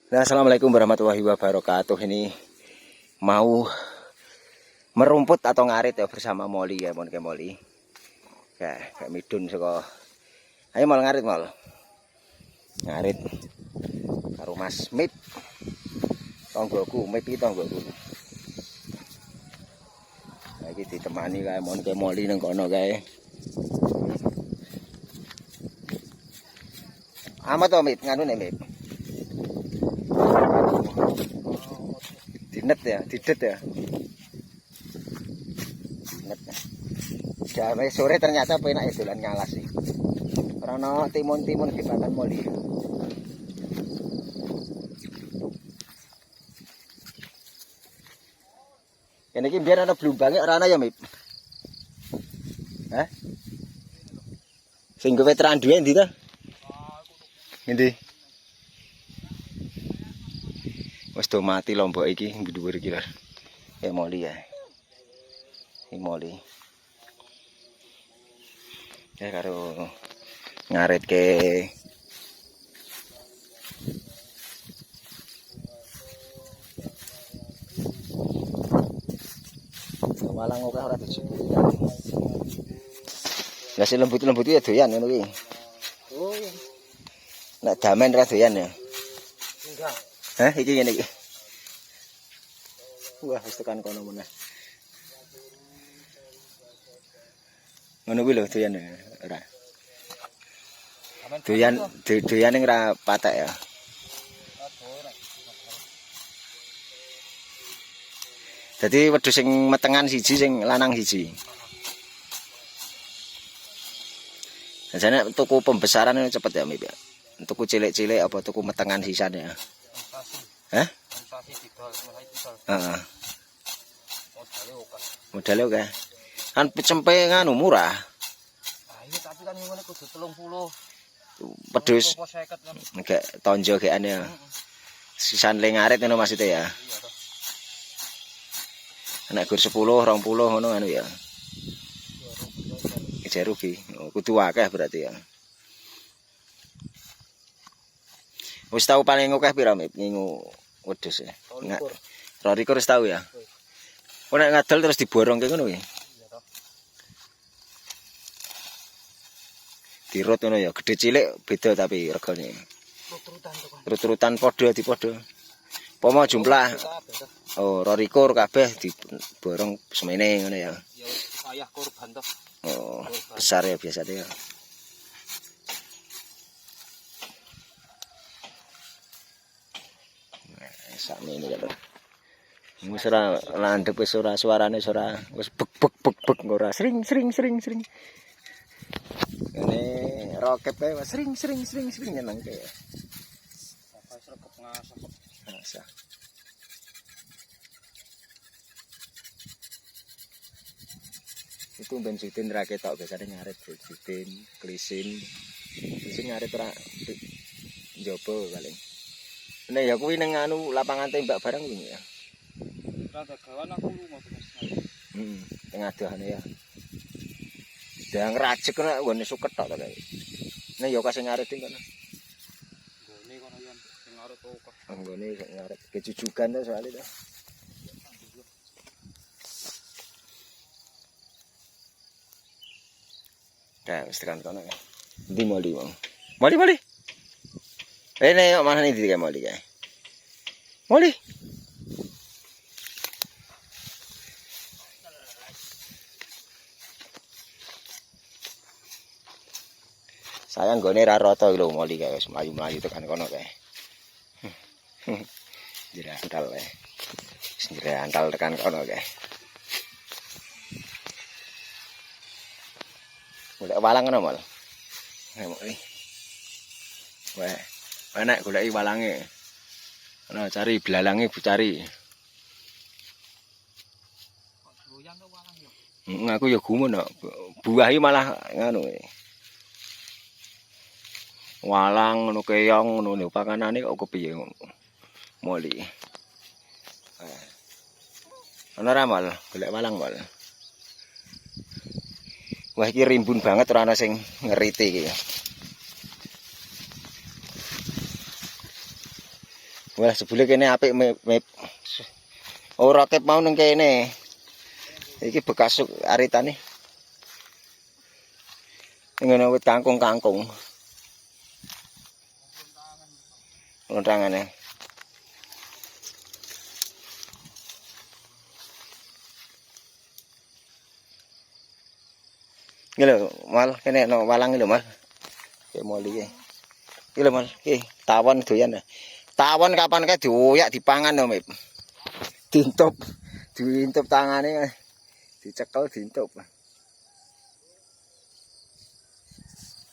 Nah, assalamualaikum warahmatullahi wabarakatuh. Ini mau merumput atau ngarit ya bersama Molly ya, mon ke Molly. Ya, kayak midun saka. Ayo mal ngarit mal. Ngarit karo Mas Mip. Tonggoku, Mip iki tonggoku. Nah, iki ditemani kae mon ke Molly nang kono kae. Amat to Mip, nganu nek Mip. Dinet ya, didet ya. Dinet. Ya, sore ternyata penak ya dolan ngalas sih. Karena timun-timun kebatan Molly. Ini iki biar ana blumbange ora ana ya, Mip. Hah? Sing kowe teranduwe ndi ta? Endi? Wis do mati lombok iki dhuwur iki lho. Molly ya. Molly. Ya karo ngarit ke walang oke ora dijupuk. Ya sing lembut-lembut ya doyan ngono iki. Oh iya. Nek damen ra doyan ya. Enggak. Hah, iki ngene iki. Wah, wis tekan kono meneh. Ngono kuwi lho doyan ora. Doyan ning ra patek ya. Jadi wedhus sing metengan siji sing lanang siji. Biasanya tuku pembesaran ini cepet ya, Mip ya. Tuku cilik-cilik apa tuku metengan sisan ya. Hah? Heeh. Modalnya oke. Kan cempe nganu murah. Ah iya tapi kan ngene kudu 30. Pedus. Enggak tonjo geane ya. Sisan le ngarit ngono maksudnya ya. Iya toh. Nek gur 10, 20 ngono anu ya. Iki rugi. Kudu akeh berarti ya. Wis tau paling akeh pira Mip ngingu wedhus ya. 12 wis tau ya. Oh nek ngadol terus diborongke ngono ya. Iya toh. Dirut ngono ya, gede cilik beda tapi regane. Rututan to kan. Rututan padha dipadha. Pomo jumlah. Oh, 12 kabeh diborong semene ngono ya. Ya saya korban toh. Oh, besar ya biasanya ya. Nah, sakmene ya lho. Wis ora landhep wis ora suarane ora wis bek bek ora sring. Ini roket kae sring nyenengke. Sampai sregep ngasah. Ngasah. Itu ben Sudin ra ketok biasane ngarit Sudin, Klisin. Klisin ngarit ora njobo paling. Nek ya kuwi ning anu lapangan tembak barang kuwi ya. Rada gawan aku lunga to Mas. Tengah dahane ya. Dang rajek nek nggone suket tok kae. Nek ya kasih ngarit kan. Nggone kono yen sing arep oke. Nggone sing ngarit kejujugan to soalnya to. Dah, wis tekan kono ya. Ndi Molly wong. Molly. Nek mana nih di Molly kae. Molly. Sayang gone ra rata lho Molly kae wis mlayu-mlayu tekan kono kae. Dirantal kae. Wis dirantal tekan kono kae. Golek walang ngono mal. Wah, enak goleki walange. Ana cari blalange bu cari. Doyan to walang yo. Aku ya gumun kok. Buah iki malah nganu. Walang ngono keong ngono pakanane kok kepiye Molly. Ana ra mal golek walang mal. Wah iki rimbun banget ora ana sing ngeriti iki. Wah, sebule kene apik mip. Ora kep mau nang kene. Iki bekas aritane. Ngono wit kangkung-kangkung. Lontangane. Iki lho, mal kene no walang lho, Mal. Kayak moli iki. Iki lho, Mal. Iki tawon doyan. Tawon kapan kae dioyak dipangan lho, Mip. Dintup. Diintup tangane. Dicekel dintup.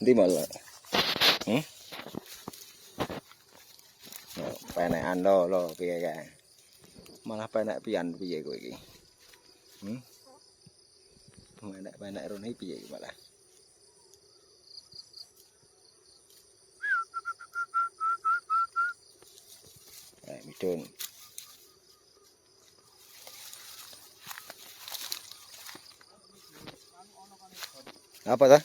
Ndi Mal? Penekan lo piye kae. Malah penek pian piye kowe iki. Penek rene piye iki malah. Midun. Apa ta?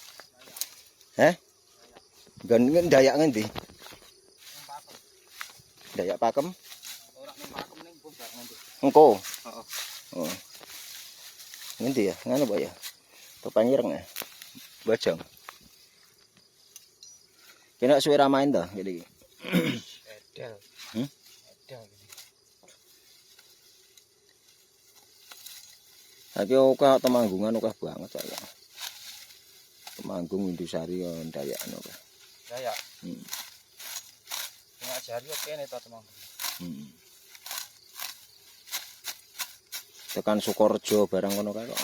Nggon Dayak ngendi? Dayak Pakem. Ora ning pakem ning bubar nanti. Engko. Heeh. Oh. Ngendi ya? Nganu Pak ya? Pepanyireng ya? Bojong. Kena suwe ra main to ngene iki. Edel. Edel iki. Tapi oka Temanggungan oka banget saya. Temanggung Indusari yo Dayak anu ka. Dayak. Nek jari oke nek to Temanggung. Tekan Sukorejo barang ngono kae kok.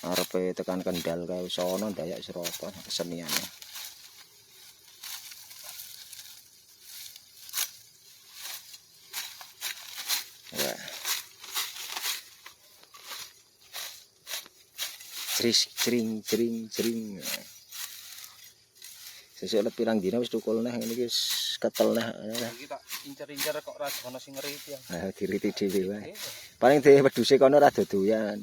Arepe tekan Kendal kae sono Dayak Seroto keseniane. Ya. Jring. Sesuk let pirang dina wis tukul neh ngene iki ketel neh. Iki tak incer-incer kok ra ono sing ngeriti ya. Nah, diriti dhewe wae. Paling dhewe wedhuse kono ra dodoyan.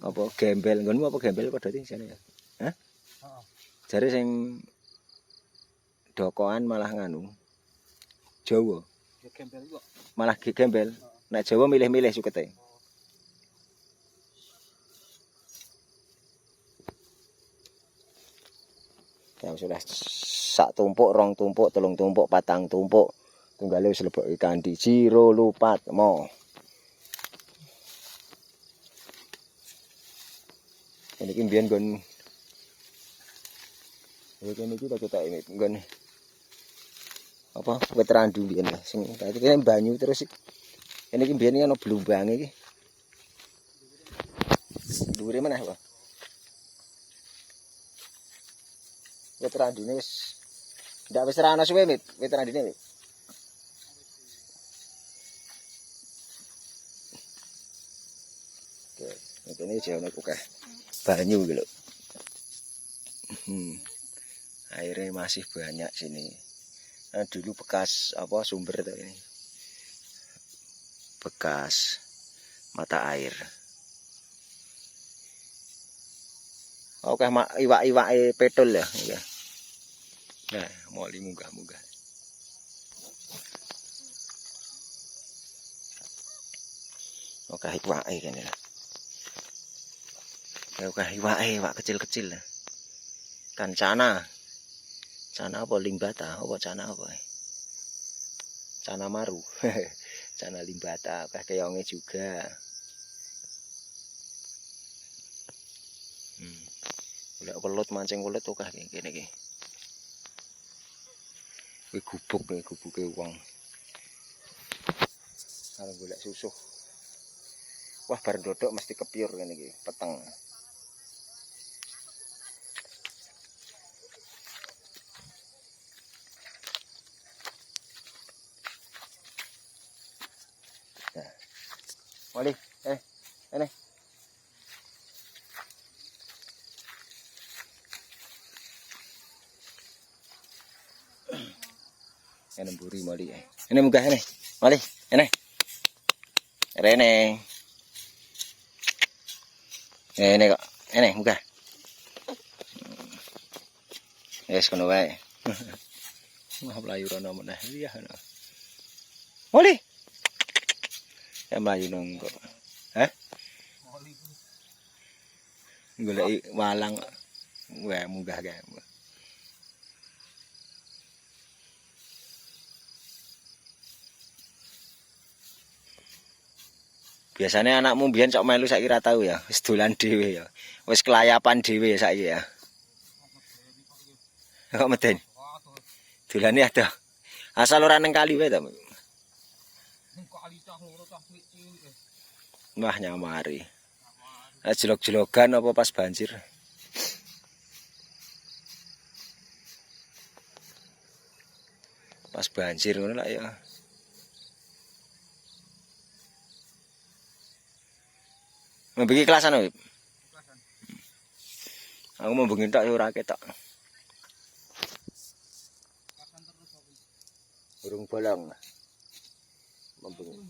Apa gembel nggonmu apa gembel padha iki jane ya? Hah? Heeh. Jare sing dokoan malah nganu. Jawa. Ya gembel kok. Malah gembel. Nek Jawa milih-milih sukete. Ya sudah sak tumpuk, rong tumpuk, telung tumpuk, patang tumpuk. Tunggale wis leboke kandi jiro lupat mo. Ini ki mbiyen nggon kene iki tak ketok ini nggon apa wit randu mbiyen sing kene banyu terus ini ki mbiyen ana blumbange iki. Dhuwure meneh kok. Wit randune wis ndak wis ra ana suwe wit randune wit. Oke, ini jauh nek akeh banyu iki lho. Airnya masih banyak sini. Nah, dulu bekas apa sumber tuh ini. Bekas mata air. Oke, iwak-iwake petul ya. Nah, moli munggah-munggah. Oke, iwake kene. Oke, iwak kecil-kecil. Kan cana. Cana apa limbata? Apa cana apa? Cana maru. Cana limbata, oke keonge juga. Golek welut mancing welut oke kene iki. Kuwi gubuke wong. Kalau golek susuh. Wah, bar ndodok mesti kepiur kene iki, peteng. Nah. Moli, ini. Ini mburi moli. Ini munggah ini. Moli, ini. Rene. Ini kok. Ini munggah. Wes kono wae. Wah mlayu rono meneh. Iya ngono. Moli. Ya mlayu nang kok. Hah? Golek walang. Wah munggah kae. Biasanya anakmu mbiyen sok melu saiki ra tau ya, wis dolan dhewe ya. Wis kelayapan dhewe saiki ya. Kok meden? Dolane ada. Asal ora nang kali wae ta. Wah nyamari. Jelog-jelogan apa pas banjir? Pas banjir ngono lah ya. Membagi kelasan Wib. Aku mau bengi tok ya ora ketok. Burung bolong. Membengi.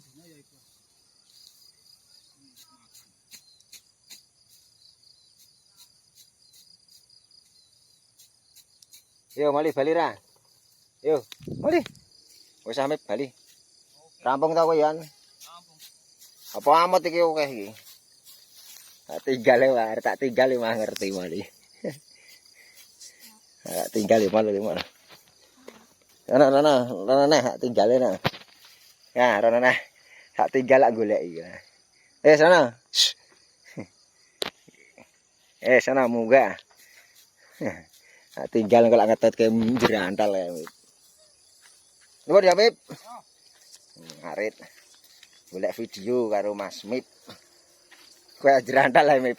Yo mali bali ra. Yo, mali. Wis sampe bali. Rampung ta kowe yan? Rampung. Apa amat iki akeh iki? Tak tinggal wae, tak tinggal mah ngerti mali. Tak tinggal mali mali. Ana tak tinggal nah. Ya, ana tak tinggal lak golek iki. Sana. Sana munggah. Tak tinggal kalau ngetet ke jerantal ya. Nuwun ya, Mip. Ngarit. Golek video karo Mas Mip. Kowe jerantal ya, Mip.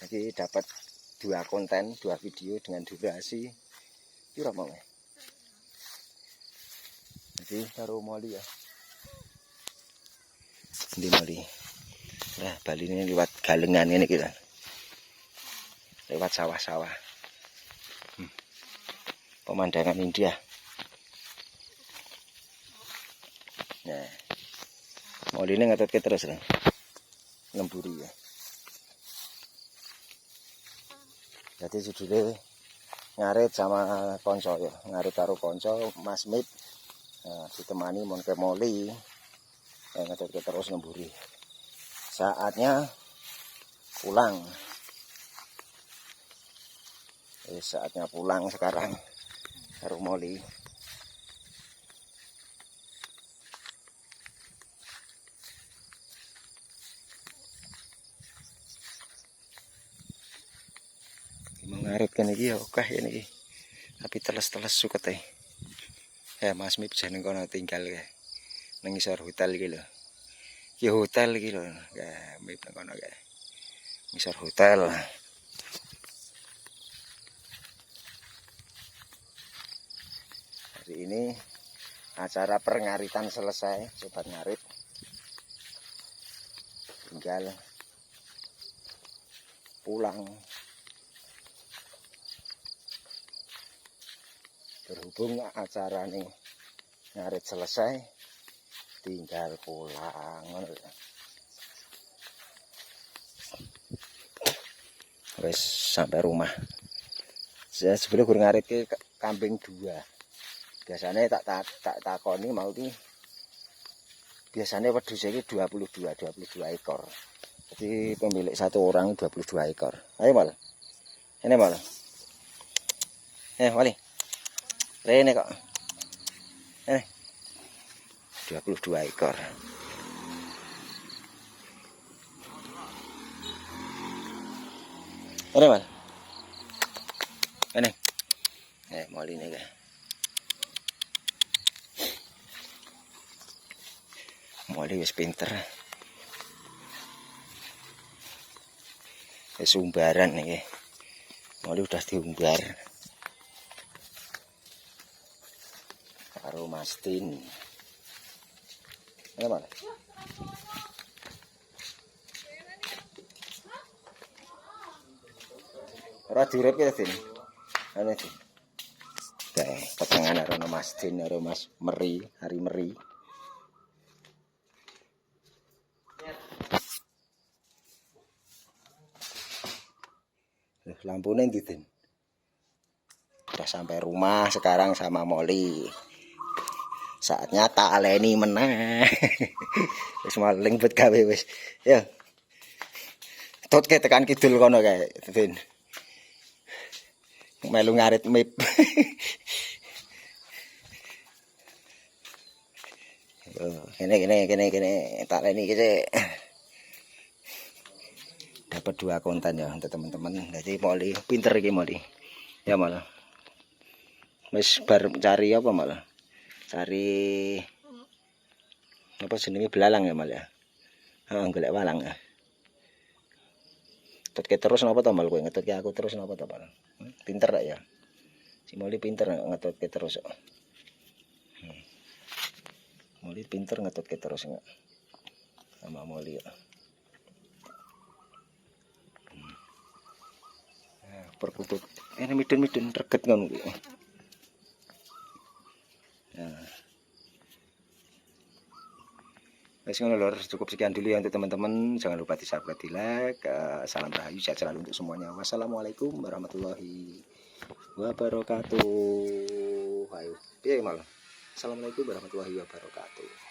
Jadi dapat 2 konten, 2 video dengan durasi piro mau. Jadi karo Moli ya. Ndi Moli. Nah, Bali ini lewat galengan ini kita. Lewat sawah-sawah. Pemandangan indah. Nah. Moli ini ngetutke terus lah. Ngemburi ya. Jadi judulnya ngarit sama konco ya. Ngarit karo konco Mas Mip. Nah, ditemani mon ke Moli. Ngetutke terus ngemburi. Saatnya pulang. Saatnya pulang sekarang karo Moli. Mengarit kan iki ya okah ya niki. Tapi teles-teles suket Mas Mip jeneng kono tinggal ya. Nang ngisor hotel iki lho. Ki hotel iki lho. Mip nang kono kae. Ngisor hotel. Hari ini acara pengaritan selesai, sobat ngarit. Tinggal pulang. Berhubung acara nih ngarit selesai, tinggal pulang. Wes sampai rumah. Saya sebelum gur ngarit ke kambing 2. Biasanya tak takoni mau ki. Biasanya wedhus iki 22 ekor. Jadi pemilik 1 orang 22 ekor. Ayo mal. Ini mal. Wali. Rene kok. 22 ekor. Ini mal. Ini. Moli ini kan. Moli wis pinter. Wis umbaran iki. Moli udah diumbar. Karo Mastin. Ini mana? Ora direp ya sini. Ana iki. Petangan karo Mastin karo Mas Meri, Hari Meri. lampunya gitu. Udah sampai rumah sekarang sama Molly. Saatnya tak aleni meneh. Wis maling bet gawe wis. Ya. Tot ke tekan kidul kono kae, Vin. Melu ngarit mip. Kene tak aleni iki. Dapat 2 konten ya untuk teman-teman. Jadi Molly pinter iki Molly. Ya malah. Wis bar cari apa malah? Cari apa jenenge belalang ya malah. Heeh, golek walang ya. Ngetutke terus napa to mal kowe ngetutke aku terus napa to mal. Pinter tak ya. Si Molly pinter ngetutke terus kok. Molly pinter ngetutke terus enggak. Sama Molly ya. Perkutut. Ini midun-midun reget ngono kuwi. Nah. Wes ngono lor, cukup sekian dulu ya untuk teman-teman. Jangan lupa di-subscribe, di-like. Salam rahayu sehat selalu untuk semuanya. Wassalamualaikum warahmatullahi wabarakatuh. Ayo, piye mal. Assalamualaikum warahmatullahi wabarakatuh.